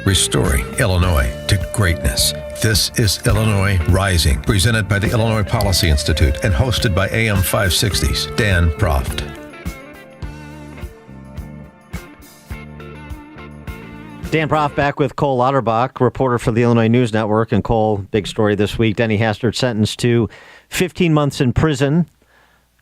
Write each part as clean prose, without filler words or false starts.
restoring Illinois to greatness. This is Illinois Rising, presented by the Illinois Policy Institute and hosted by AM 560's Dan Proft. Dan Proft back with Cole Lauterbach, reporter for the Illinois News Network. And Cole, big story this week. Denny Hastert sentenced to 15 months in prison,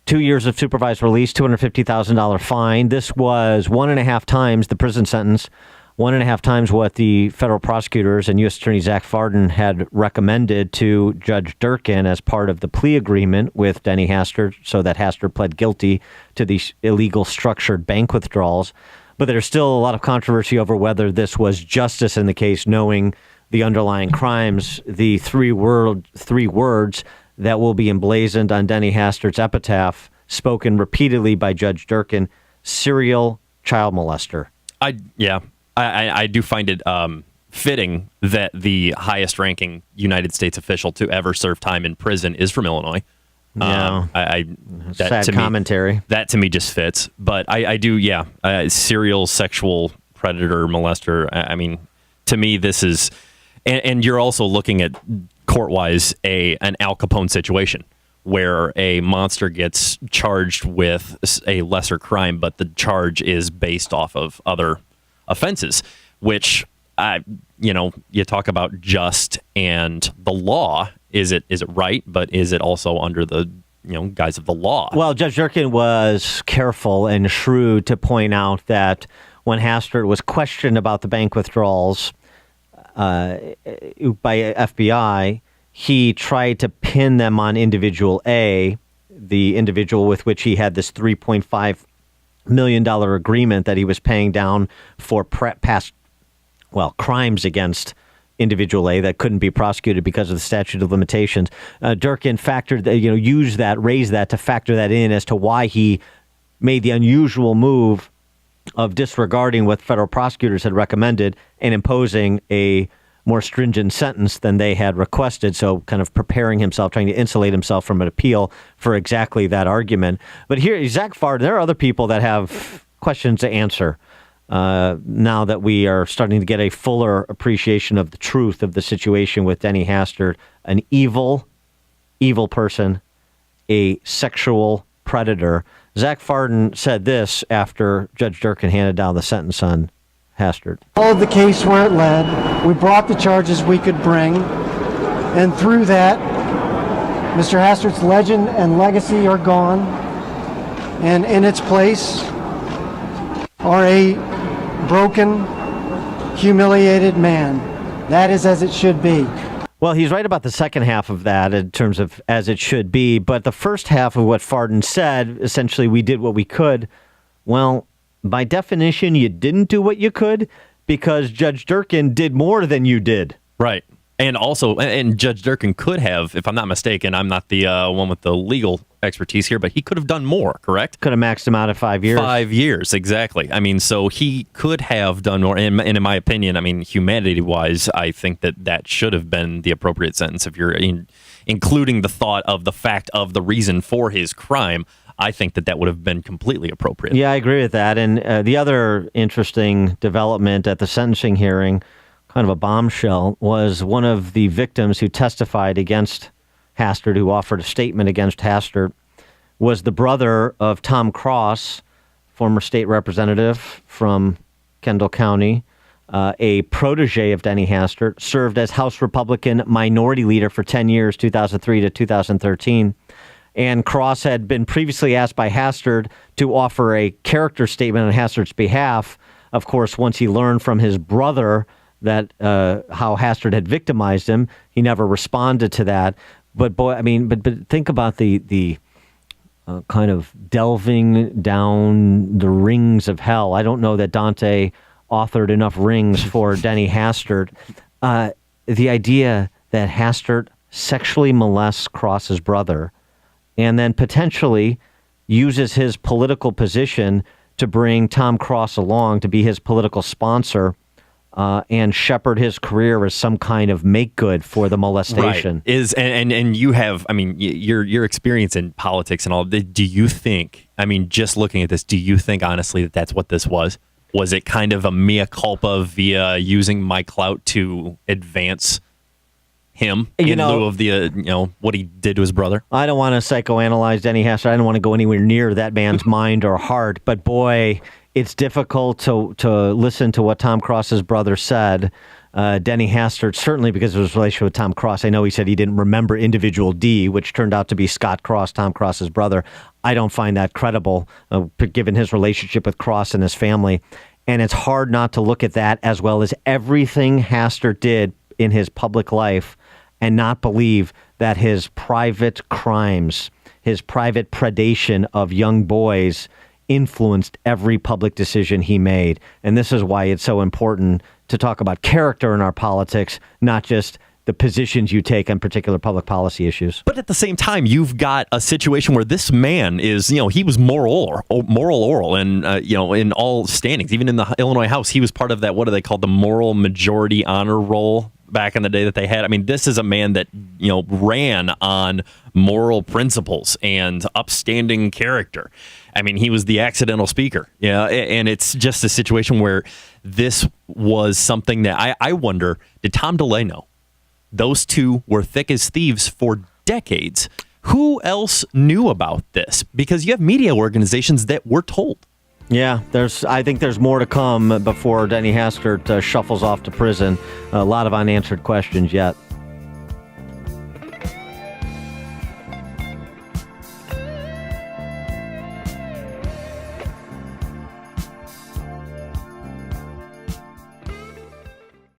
2 years of supervised release, $250,000 fine. This was 1.5 times the prison sentence, 1.5 times what the federal prosecutors and U.S. Attorney Zach Fardon had recommended to Judge Durkin as part of the plea agreement with Denny Hastert, so that Hastert pled guilty to these illegal structured bank withdrawals. But there's still a lot of controversy over whether this was justice in the case, knowing the underlying crimes. The three words that will be emblazoned on Denny Hastert's epitaph, spoken repeatedly by Judge Durkin: serial child molester. I do find it fitting that the highest-ranking United States official to ever serve time in prison is from Illinois. Yeah, sad commentary. That to me just fits. But I do, serial sexual predator molester. I mean, to me, this is, and you're also looking at court-wise an Al Capone situation where a monster gets charged with a lesser crime, but the charge is based off of other offenses, which, you talk about just and the law. Is it right? But is it also under the guise of the law? Well, Judge Durkin was careful and shrewd to point out that when Hastert was questioned about the bank withdrawals by FBI, he tried to pin them on individual A, the individual with which he had this $3.5 million agreement that he was paying down for past crimes against individual A that couldn't be prosecuted because of the statute of limitations. Durkin raised that to factor that in as to why he made the unusual move of disregarding what federal prosecutors had recommended and imposing a more stringent sentence than they had requested. So kind of preparing himself, trying to insulate himself from an appeal for exactly that argument. But here, Zach Fardon, there are other people that have questions to answer. Now that we are starting to get a fuller appreciation of the truth of the situation with Denny Hastert, an evil person, a sexual predator. Zach Fardon said this after Judge Durkin handed down the sentence on Hastert. Followed the case where it led. We brought the charges we could bring. And through that, Mr. Hastert's legend and legacy are gone. And in its place are a broken, humiliated man. That is as it should be. Well, he's right about the second half of that in terms of as it should be. But the first half of what Fardon said, essentially, we did what we could. Well, by definition, you didn't do what you could because Judge Durkin did more than you did. Right. And also, and Judge Durkin could have, if I'm not mistaken, I'm not the one with the legal expertise here, but he could have done more, correct? Could have maxed him out at 5 years. 5 years, exactly. I mean, so he could have done more. And in my opinion, I mean, humanity-wise, I think that should have been the appropriate sentence. If you're including the thought of the fact of the reason for his crime, I think that would have been completely appropriate. Yeah, I agree with that. And the other interesting development at the sentencing hearing, kind of a bombshell, was one of the victims who testified against Hastert, who offered a statement against Hastert, was the brother of Tom Cross, former state representative from Kendall County, a protege of Denny Hastert, served as House Republican minority leader for 10 years, 2003 to 2013. And Cross had been previously asked by Hastert to offer a character statement on Hastert's behalf. Of course, once he learned from his brother that how Hastert had victimized him, he never responded to that. But boy, I mean, but think about the kind of delving down the rings of hell. I don't know that Dante authored enough rings for Denny Hastert. The idea that Hastert sexually molests Cross's brother and then potentially uses his political position to bring Tom Cross along to be his political sponsor and shepherd his career as some kind of make good for the molestation. Right. And you have, I mean, your experience in politics and all. Do you think, I mean, just looking at this, do you think honestly that that's what this was? Was it kind of a mea culpa via using my clout to advance him in lieu of the what he did to his brother? I don't want to psychoanalyze Denny Hastert. I don't want to go anywhere near that man's mind or heart. But boy, it's difficult to listen to what Tom Cross's brother said. Denny Hastert, certainly because of his relationship with Tom Cross. I know he said he didn't remember individual D, which turned out to be Scott Cross, Tom Cross's brother. I don't find that credible, given his relationship with Cross and his family. And it's hard not to look at that as well as everything Hastert did in his public life and not believe that his private crimes, his private predation of young boys influenced every public decision he made. And this is why it's so important to talk about character in our politics, not just the positions you take on particular public policy issues. But at the same time, you've got a situation where this man is, he was moral oral, and in all standings, even in the Illinois House, he was part of that. What do they call the moral majority honor roll back in the day that they had? I mean, this is a man that ran on moral principles and upstanding character. I mean, he was the accidental speaker. Yeah, and it's just a situation where this was something that I wonder, did Tom DeLay know? Those two were thick as thieves for decades. Who else knew about this? Because you have media organizations that were told. Yeah, I think there's more to come before Denny Hastert shuffles off to prison. A lot of unanswered questions yet.